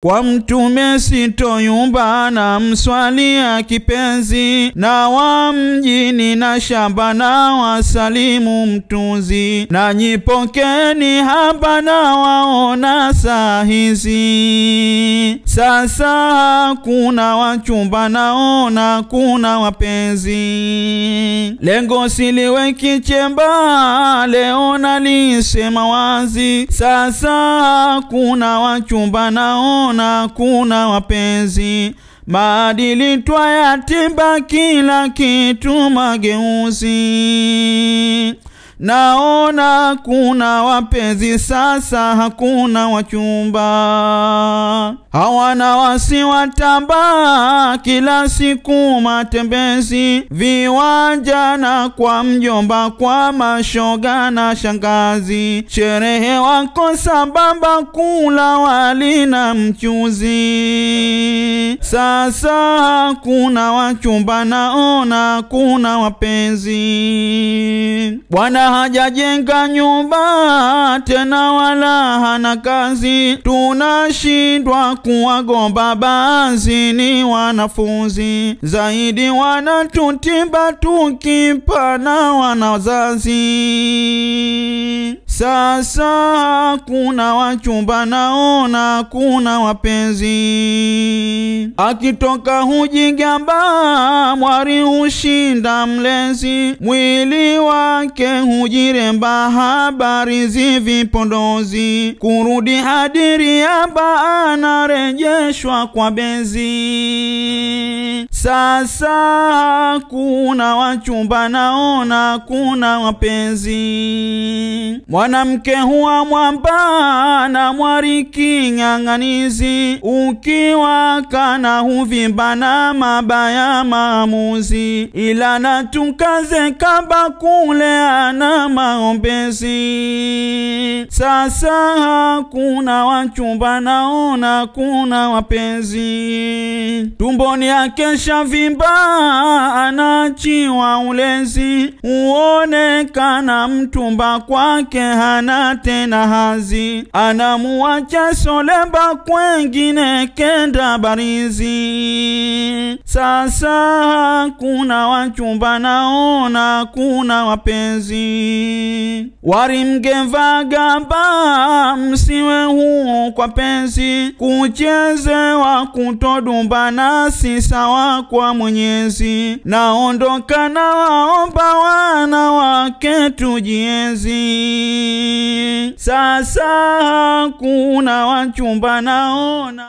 Kwa mtume sitoyumba na mswalia kipenzi, na wa mjini na shamba na wasalimu mtunzi, na nyipokeni hapa na waona saa hizi. Sasa hakuna wachumba naona kuna wapenzi, lengo siliwe kichemba leo nalisema wazi. Sasa hakuna wachumba naona kuna wapenzi, maadili twayatimba kila kitu mageuzi. Naona kuna wapenzi sasa hakuna wachumba, hawana wasiwatamba kila siku matembezi, viwanja na kwa mjomba kwa mashoga na shangazi, sherehe wako sambamba kula wali na mchuzi. Sasa hakuna wachumba naona kuna wapenzi, bwana hajajenga nyumba tena wala hana kazi, tunashindwa kuwagomba baadhi ni wanafunzi, zaidi wanatutimba tukipana wanazazi. Sasa hakuna wachumba naona kuna wapenzi, akitoka hujigamba mwari hushinda mlezi, mwili wake hujiremba habari zivipondozi, kurudi hadiri aba anarejeshwa kwa benzi. Sasa hakuna wachumba naona kuna wapenzi, mwanamke huwa mwamba na mwari king'ang'anizi, ukiwa kana huvimba na mabaya maamuzi, ila na tukaze kamba kule ana maombezi. Sasa hakuna wachumba naona kuna wapenzi, tumboni akesha vimba anachiwa ulezi, uonekana mtumba kwake hana tena hazi, anamuacha solemba kwengine kenda barizi. Sasa hakuna wachumba naona kuna wapenzi, wari mgeva gamba msiwe huu kwa penzi, kuchezewa kutodumba na si sawa kwa Mwenyezi, naondoka na waomba wana wake tujienzi. Sasa hakuna wachumba naona